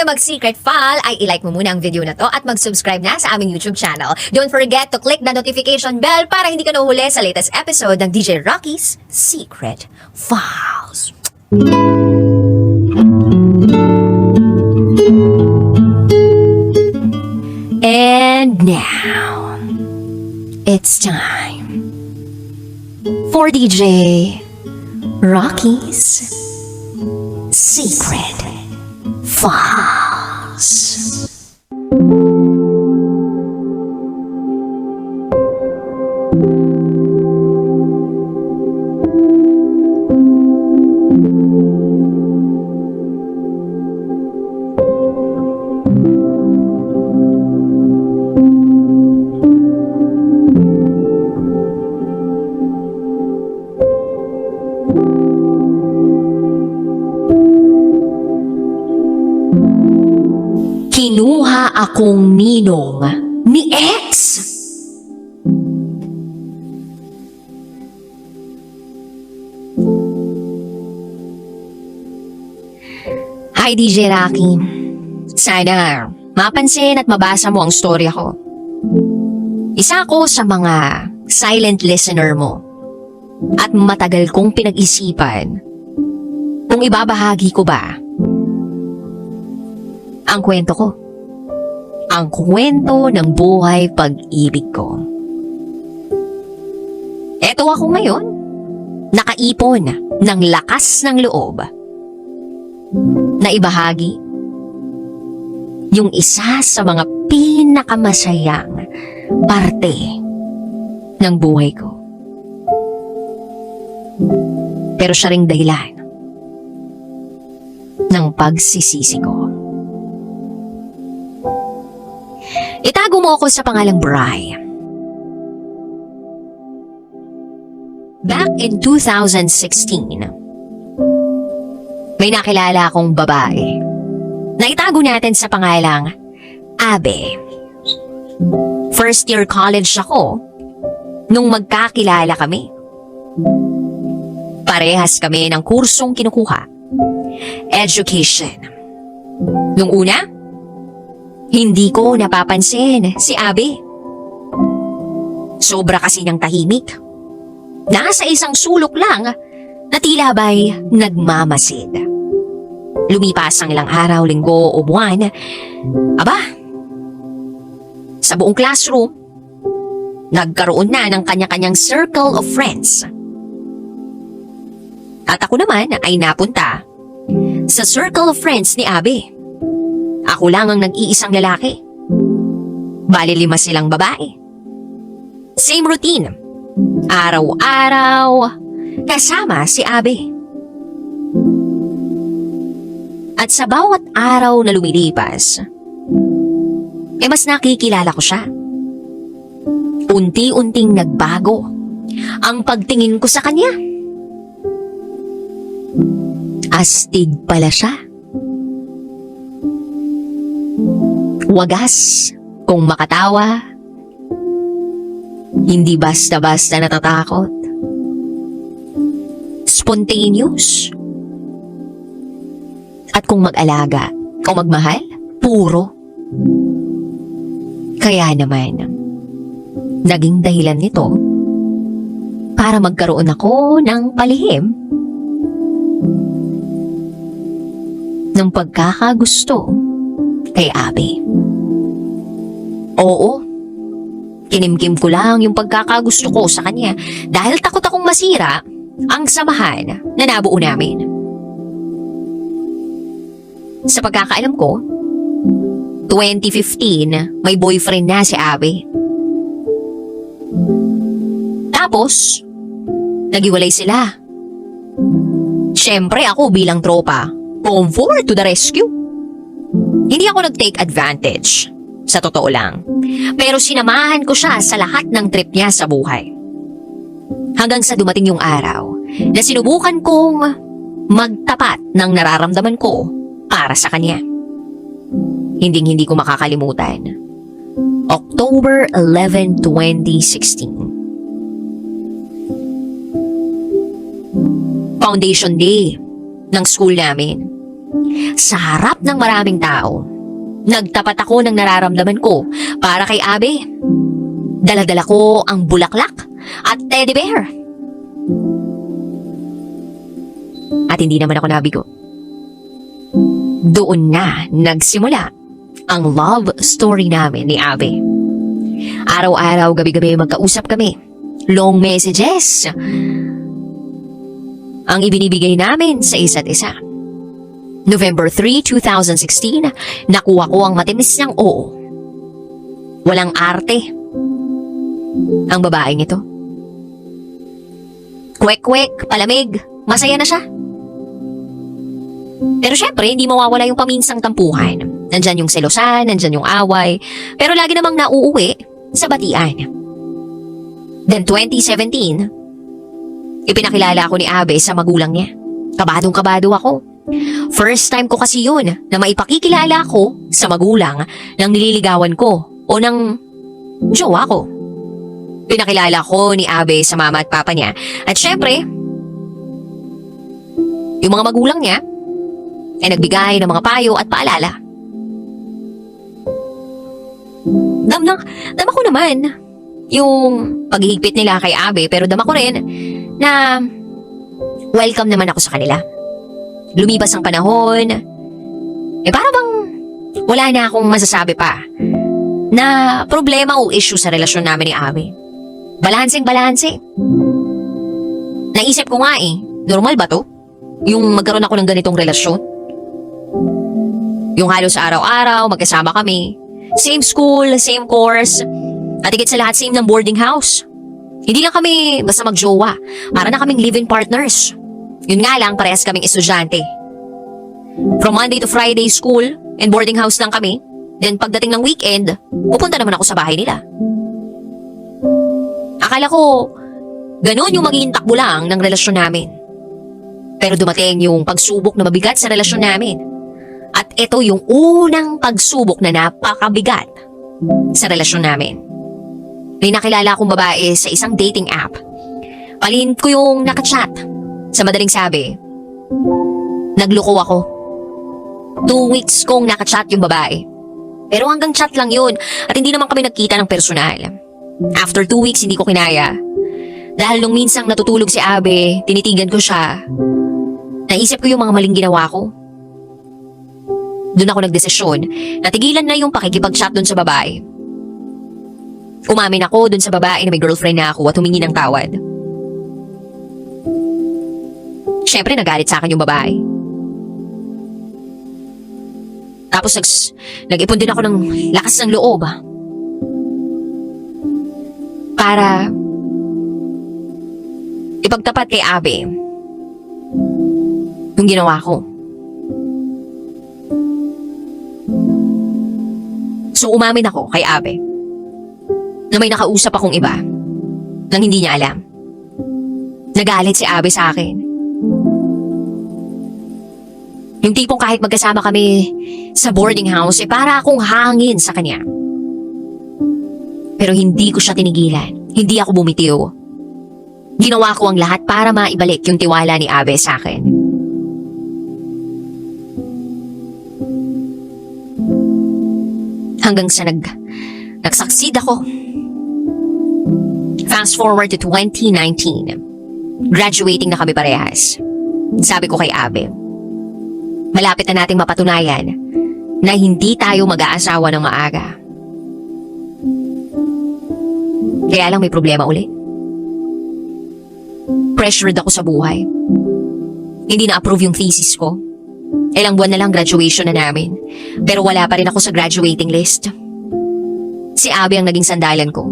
mag-secret file, ay ilike mo muna ang video na to at mag-subscribe na sa aming YouTube channel. Don't forget to click the notification bell para hindi ka nahuli sa latest episode ng DJ Rocky's Secret Files. And now, it's time for DJ Rocky's Secret Files. Kinuha akong ninong ni X. Hi DJ Rocky. Sana mapansin at mabasa mo ang storya ko. Isa ako sa mga silent listener mo at matagal kong pinag-isipan kung ibabahagi ko ba ang kwento ko. Ang kwento ng buhay pag-ibig ko. Eto ako ngayon, nakaipon ng lakas ng loob na ibahagi yung isa sa mga pinakamasayang parte ng buhay ko. Pero siya ring dahilan ng pagsisisi ko. Itago mo ako sa pangalang Bri. Back in 2016, may nakilala akong babae na itago natin sa pangalang Abe. First year college ako nung magkakilala kami. Parehas kami ng kursong kinukuha. Education. Nung una, hindi ko napapansin si Abe. Sobra kasi niyang tahimik. Nasa isang sulok lang na tila ba'y nagmamasid. Lumipas ang ilang araw, linggo o buwan. Aba, sa buong classroom, nagkaroon na ng kanya-kanyang circle of friends. At ako naman ay napunta sa circle of friends ni Abe. Ako lang ang nag-iisang lalaki. Bali 5 silang babae. Same routine. Araw-araw, kasama si Abe. At sa bawat araw na lumilipas, mas nakikilala ko siya. Unti-unting nagbago ang pagtingin ko sa kanya. Astig pala siya. Wagas kung makatawa. Hindi basta-basta natatakot. Spontaneous. At kung mag-alaga o magmahal, puro. Kaya naman, naging dahilan nito para magkaroon ako ng palihim ng pagkakagusto kay Abe. Oo, kinimkim ko lang yung pagkakagusto ko sa kanya dahil takot akong masira ang samahan na nabuo namin. Sa pagkakaalam ko, 2015, may boyfriend na si Abe. Tapos, naghiwalay sila. Siyempre ako bilang tropa, come forward to the rescue. Hindi ako nag-take advantage, sa totoo lang. Pero sinamahan ko siya sa lahat ng trip niya sa buhay. Hanggang sa dumating yung araw na sinubukan kong magtapat ng nararamdaman ko para sa kanya. Hinding-hindi ko makakalimutan. October 11, 2016. Foundation Day ng school namin. sa harap ng maraming tao. Nagtapat ako ng nararamdaman ko para kay Abe. Dala-dala ko ang bulaklak at teddy bear. At hindi naman ako nabigo. Doon na nagsimula ang love story namin ni Abe. Araw-araw, gabi-gabi magkausap kami. Long messages ang ibinibigay namin sa isa't isa. November 3, 2016, nakuha ko ang matinis niyang oo. Walang arte ang babaeng ito. Kwek-kwek, palamig, masaya na siya. Pero syempre, hindi mawawala yung paminsang tampuhan. Nandyan yung selosan, nandyan yung away, pero lagi namang nauuwi sa batian. Then 2017, ipinakilala ako ni Abe sa magulang niya. Kabadong-kabado ako. First time ko kasi yun na maipakikilala ko sa magulang ng nililigawan ko o ng jowa ko. Pinakilala ko ni Abe sa mama at papa niya. At syempre, yung mga magulang niya ay nagbigay ng mga payo at paalala. Dama ko naman yung paghihigpit nila kay Abe, pero dama ko rin na welcome naman ako sa kanila. Lumipas ang panahon, para bang wala na akong masasabi pa na problema o issue sa relasyon namin ni Abe. Balanseng-balanse. Naisip ko nga normal ba to? Yung magkaroon ako ng ganitong relasyon? Yung halos sa araw-araw, magkasama kami. Same school, same course. At higit sa lahat, same ng boarding house. Hindi lang kami basta magjowa. Para na kaming live-in partners. Yun nga lang, parehas kaming estudyante. From Monday to Friday, school and boarding house lang kami. Then pagdating ng weekend, pupunta naman ako sa bahay nila. Akala ko, ganun yung magiging takbo lang ng relasyon namin. Pero dumating yung pagsubok na mabigat sa relasyon namin. At ito yung unang pagsubok na napakabigat sa relasyon namin. May nakilala akong babae sa isang dating app. Palihim ko yung nakachat. Sa madaling sabi, nagloko ako. 2 weeks kong nakachat yung babae. Pero hanggang chat lang yun at hindi naman kami nagkita ng personal. After 2 weeks, hindi ko kinaya. Dahil nung minsang natutulog si Abe, tinitigan ko siya. Naisip ko yung mga maling ginawa ko. Doon ako nagdesisyon na tigilan na yung pakikipag-chat doon sa babae. Umamin ako doon sa babae na may girlfriend na ako at humingi ng tawad. Siyempre nagalit sa akin yung babae. Tapos nag-ipon din ako ng lakas ng loob para ipagtapat kay Abe yung ginawa ko. So umamin ako kay Abe na may nakausap akong iba nang hindi niya alam. Nagalit si Abe sa akin. Yung tipong kahit magkasama kami sa boarding house, para akong hangin sa kanya. Pero hindi ko siya tinigilan. Hindi ako bumitiw. Ginawa ko ang lahat para maibalik yung tiwala ni Abe sa akin. Hanggang sa nagsucceed ako. Fast forward to 2019. Graduating na kami parehas. Sabi ko kay Abe, malapit na nating mapatunayan na hindi tayo mag-aasawa ng maaga. Kaya lang may problema uli. Pressured ako sa buhay. Hindi na-approve yung thesis ko. Ilang buwan na lang graduation na namin. Pero wala pa rin ako sa graduating list. Si Abe ang naging sandalan ko.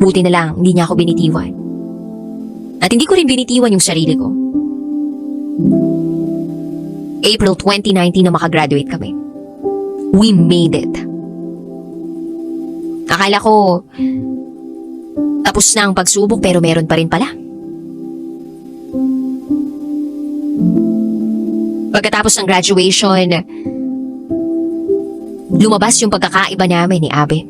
Buti na lang, hindi niya ako binitiwan. At hindi ko rin binitiwan yung sarili ko. April 2019 na makagraduate kami. We made it. Akala ko tapos na ang pagsubok pero meron pa rin pala. Pagkatapos ng graduation, lumabas yung pagkakaiba namin ni Abe.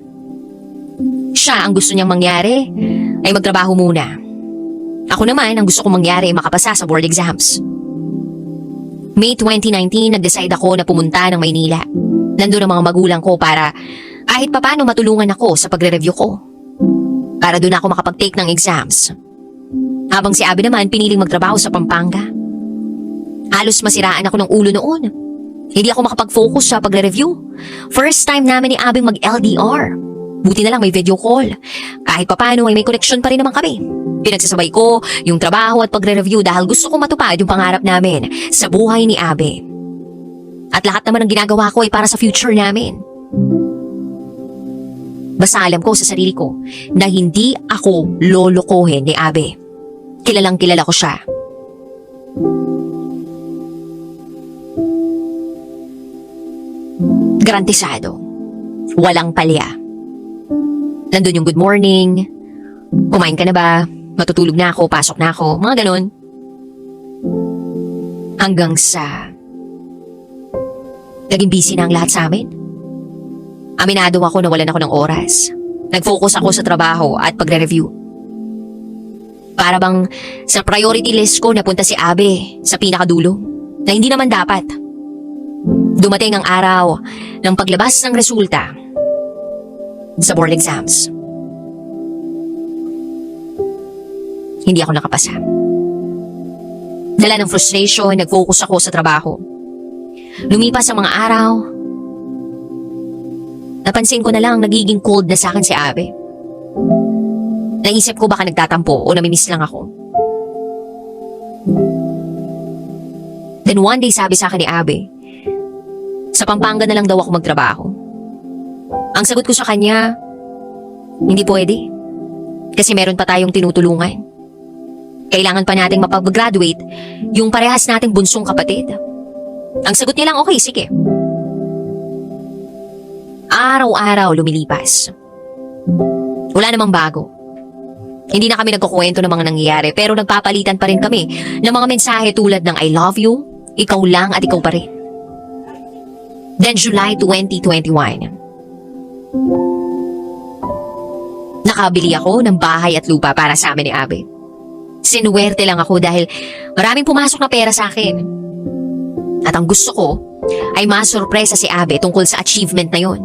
Siya ang gusto niyang mangyari ay magtrabaho muna. Ako naman ang gusto kong mangyari ay makapasa sa board exams. May 2019, nag-decide ako na pumunta ng Maynila. Nandun ang mga magulang ko para kahit papano matulungan ako sa pagre-review ko. Para doon ako makapag-take ng exams. Habang si Abby naman piniling magtrabaho sa Pampanga. Halos masiraan ako ng ulo noon. Hindi ako makapag-focus sa pagre-review. First time namin ni Abby mag-LDR. Buti na lang may video call. Kahit papano ay may connection pa rin naman kami. Pinagsasabay ko yung trabaho at pagre-review dahil gusto ko matupad yung pangarap namin sa buhay ni Abby. At lahat naman ng ginagawa ko ay para sa future namin. Basta alam ko sa sarili ko na hindi ako lolokohin ni Abby. Kilalang kilala ko siya. Garantisado. Walang palya. Nandun yung good morning. Kumain ka na ba? Matutulog na ako, pasok na ako. Mga ganon. Hanggang sa naging busy na ang lahat sa amin. Aminado ako na walan ako ng oras. Nag-focus ako sa trabaho at pagre-review. Para bang sa priority list ko napunta si Abby sa pinakadulo na hindi naman dapat. Dumating ang araw ng paglabas ng resulta sa board exams. Hindi ako nakapasa. Dala ng frustration, nag-focus ako sa trabaho. Lumipas ang mga araw, napansin ko na lang nagiging cold na sa akin si Abby. Naisip ko baka nagtatampo o namimiss lang ako. Then one day sabi sa akin ni Abby, sa Pampanga na lang daw ako magtrabaho. Ang sagot ko sa kanya, hindi pwede. Kasi meron pa tayong tinutulungan. Kailangan pa nating mapag-graduate yung parehas nating bunsong kapatid. Ang sagot niya lang, okay, sige. Araw-araw lumilipas. Wala namang bago. Hindi na kami nagkukwento ng mga nangyayari pero nagpapalitan pa rin kami ng mga mensahe tulad ng I love you, ikaw lang at ikaw pa rin. Then July 2021. Nakabili ako ng bahay at lupa para sa amin ni Abby. Sinuwerte lang ako dahil maraming pumasok na pera sa akin. At ang gusto ko ay masurpresa si Abby tungkol sa achievement na yon.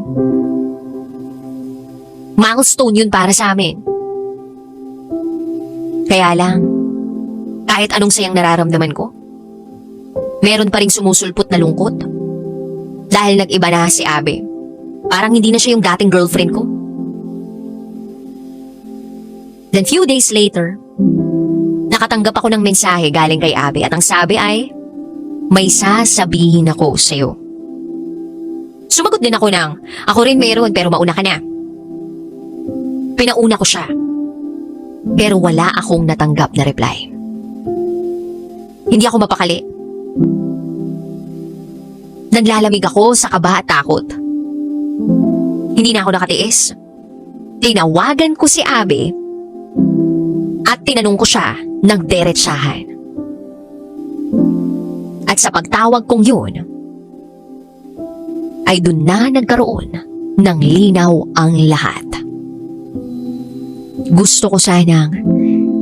Milestone yun para sa amin. Kaya lang, kahit anong sayang nararamdaman ko, meron pa ring sumusulpot na lungkot. Dahil nag-iba na si Abby. Parang hindi na siya yung dating girlfriend ko. Then few days later, nakatanggap ako ng mensahe galing kay Abby at ang sabi ay, may sasabihin ako sa'yo. Sumagot din ako ng, ako rin meron pero mauna ka na. Pinauna ko siya. Pero wala akong natanggap na reply. Hindi ako mapakali. Naglalamig ako sa kaba at takot. Hindi na ako nakatiis. Tinawagan ko si Abby at tinanong ko siya ng deretsahan. At sa pagtawag kong yun, ay dun na nagkaroon ng linaw ang lahat. Gusto ko sanang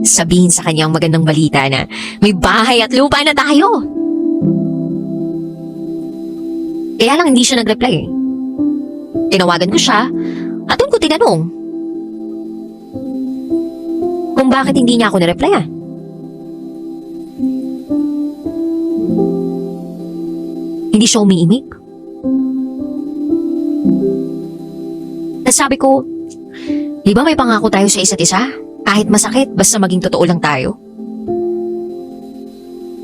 sabihin sa kanyang magandang balita na may bahay at lupa na tayo. Kaya lang hindi siya nag-reply. Tinawagan ko siya at doon ko tinanong kung bakit hindi niya ako na-reply. Hindi siya umiimik. Nasabi ko, di ba may pangako tayo sa isa't isa? Kahit masakit, basta maging totoo lang tayo.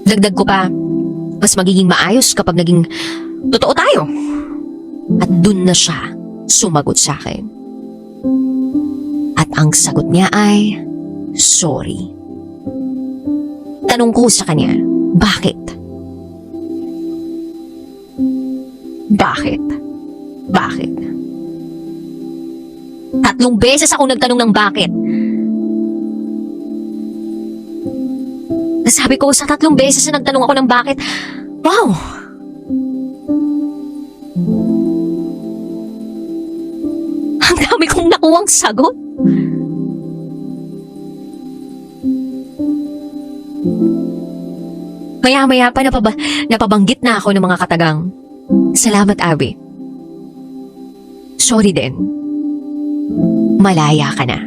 Dagdag ko pa, mas magiging maayos kapag naging totoo tayo. At dun na siya sumagot sa akin. At ang sagot niya ay, sorry. Tanong ko sa kanya, bakit? Bakit? Bakit? 3 beses ako nagtanong ng bakit. Sabi ko sa 3 beses na nagtanong ako ng bakit, wow! Ang dami kong nakuwang sagot. Maya-maya pa napabanggit na ako ng mga katagang. Salamat, Abby. Sorry din. Malaya ka na.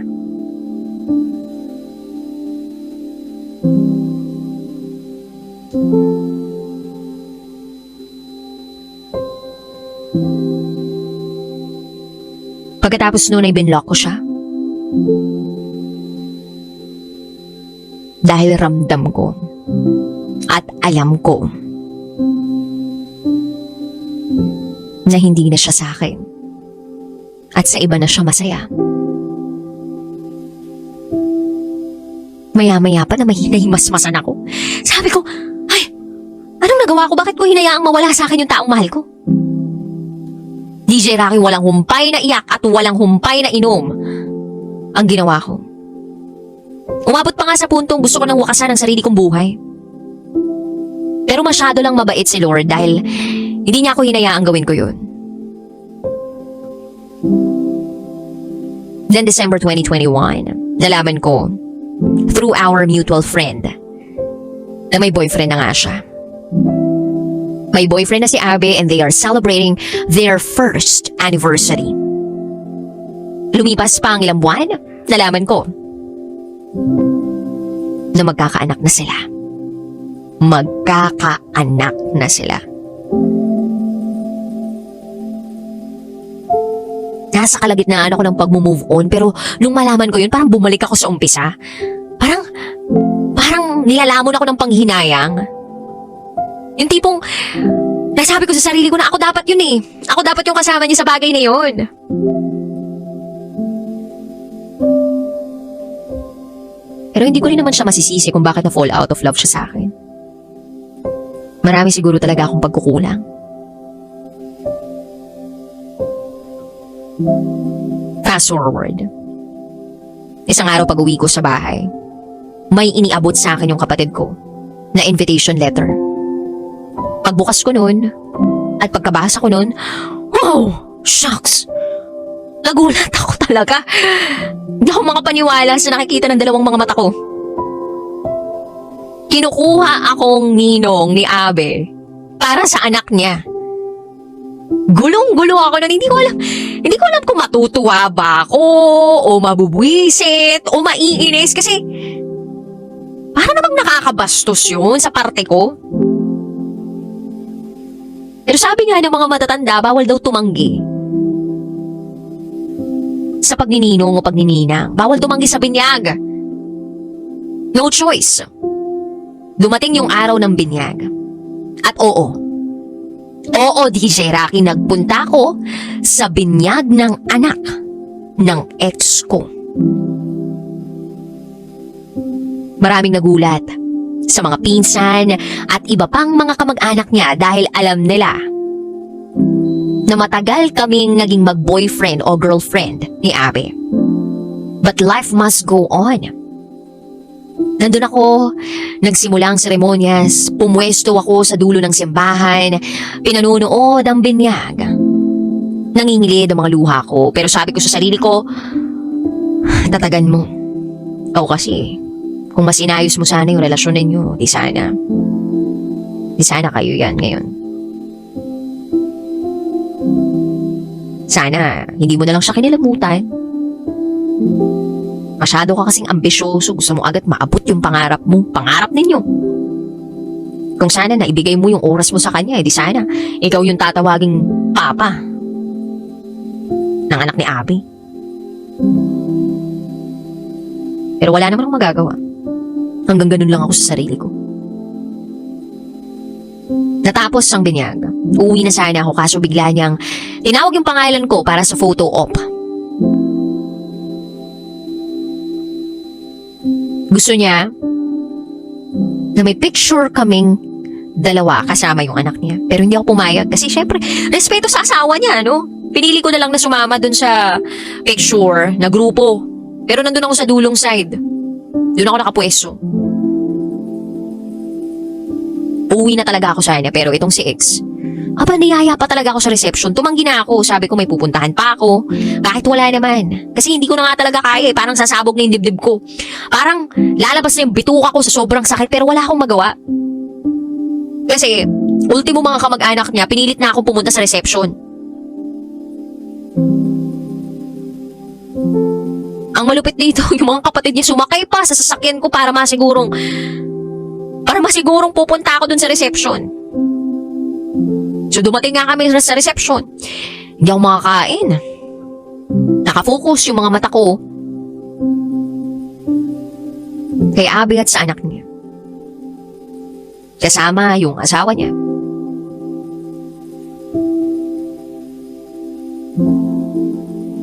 Pagkatapos noon ay binlock ko siya. Dahil ramdam ko at alam ko na hindi na siya sa akin at sa iba na siya masaya. Maya-maya pa na mahinahimasmasan ako. Sabi ko, ay, anong nagawa ko? Bakit ko hinayaang mawala sa akin yung taong mahal ko? DJ Rocky, walang humpay na iyak at walang humpay na inom ang ginawa ko. Umabot pa nga sa puntong gusto ko nang wakasan ang sarili kong buhay. Pero masyado lang mabait si Lord dahil hindi niya ako hinayaang gawin ko yun. Then December 2021, nalaman ko through our mutual friend na may boyfriend na nga siya. May boyfriend na si Abby and they are celebrating their first anniversary. Lumipas pa ang ilang buwan, nalaman ko na magkakaanak na sila. Magkakaanak na sila. Nasa kalagitnaan ako ng pag-move on pero nung malaman ko yun, parang bumalik ako sa umpisa. Parang nilalamon ako ng panghinayang. Yung tipong, nasabi ko sa sarili ko na ako dapat yun eh. Ako dapat yung kasama niya sa bagay na yun. Pero hindi ko rin naman siya masisisi kung bakit na-fall out of love siya sa akin. Marami siguro talaga akong pagkukulang. Fast forward. Isang araw pag-uwi ko sa bahay, may iniabot sa akin yung kapatid ko na invitation letter. Pagbukas ko nun, at pagkabasa ko nun, oh, shucks! Nagulat ako talaga. Hindi ako makapaniwala sa nakikita ng dalawang mga mata ko. Kinukuha akong ninong ni Abe para sa anak niya. Gulong-gulo ako nun. Hindi ko alam kung matutuwa ba ako, o mabubwisit, o maiinis kasi para namang nakakabastos yun sa parte ko. Pero sabi nga ng mga matatanda, bawal daw tumanggi sa pagnininong o pagnininang. Bawal tumanggi sa binyag. No choice. Dumating yung araw ng binyag. At oo, DJ Rocky, nagpunta ko sa binyag ng anak ng ex ko. Maraming nagulat sa mga pinsan at iba pang mga kamag-anak niya dahil alam nila na matagal kaming naging mag-boyfriend o girlfriend ni Abby. But life must go on. Nandun ako, nagsimula ang seremonyas, pumwesto ako sa dulo ng simbahan, pinanunood ang binyag. Nangingilid ang mga luha ko, pero sabi ko sa sarili ko, tatagan mo. O kasi, kung mas inayos mo sana yung relasyon ninyo, di sana kayo yan ngayon. Sana, hindi mo na lang siya kinilamutan. Masyado ka kasing ambisyoso, gusto mo agad maabot yung pangarap mo, pangarap ninyo. Kung sana naibigay mo yung oras mo sa kanya, di sana, ikaw yung tatawaging papa ng anak ni Abby. Pero wala naman akong magagawa. Hanggang ganun lang ako sa sarili ko. Natapos ang binyag. Uuwi na sana ako kaso bigla niyang tinawag yung pangalan ko para sa photo op. Gusto niya na may picture kaming dalawa kasama yung anak niya. Pero hindi ako pumayag kasi syempre, respeto sa asawa niya, no? Pinili ko na lang na sumama dun sa picture na grupo. Pero nandun ako sa dulong side. Doon ako nakapwesto. Uuwi na talaga ako sana pero itong si X, niyaya pa talaga ako sa reception. Tumanggi na ako. Sabi ko may pupuntahan pa ako. Kahit wala naman. Kasi hindi ko na nga talaga kaya eh. Parang sasabog na yung dibdib ko. Parang lalabas na yung bituka ko sa sobrang sakit pero wala akong magawa. Kasi, ultimo mga kamag-anak niya, pinilit na akong pumunta sa reception. Ang malupit dito, yung mga kapatid niya sumakay pa sa sasakyan ko para masigurong pupunta ako dun sa reception. So dumating nga kami sa reception. Hindi ako makakain. Nakafocus yung mga mata ko kay Abby at sa anak niya. Kasama yung asawa niya.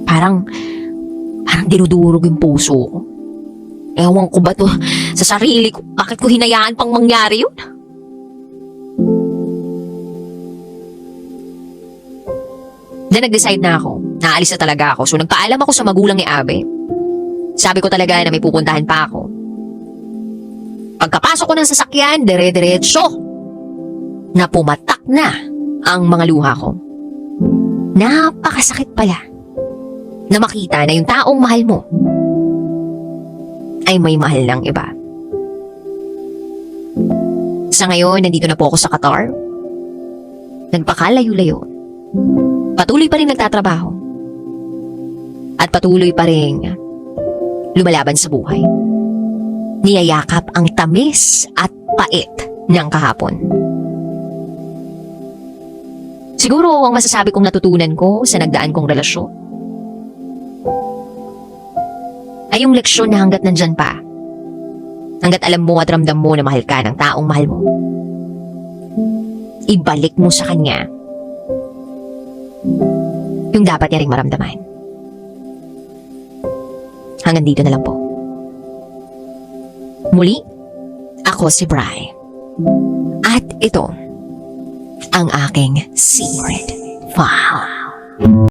Parang dinudurog yung puso ko. Ewan ko ba to sa sarili ko? Bakit ko hinayaan pang mangyari yun? Then nag-decide na ako. Naalis na talaga ako. So nagpaalam ako sa magulang ni Abe. Sabi ko talaga na may pupuntahan pa ako. Pagkapasok ko ng sasakyan, dire-diretso na pumatak na ang mga luha ko. Napakasakit pala na makita na yung taong mahal mo ay may mahal ng iba. Sa ngayon, nandito na po ako sa Qatar. Nagpakalayo-layo. Patuloy pa rin nagtatrabaho. At patuloy pa rin lumalaban sa buhay. Niyayakap ang tamis at pait ng kahapon. Siguro ang masasabi kong natutunan ko sa nagdaan kong relasyon ay yung leksyon na hanggat nandyan pa, hanggat alam mo at ramdam mo na mahal ka ng taong mahal mo, ibalik mo sa kanya yung dapat niya ring maramdaman. Hanggang dito na lang po. Muli, ako si Bri. At ito ang aking secret file.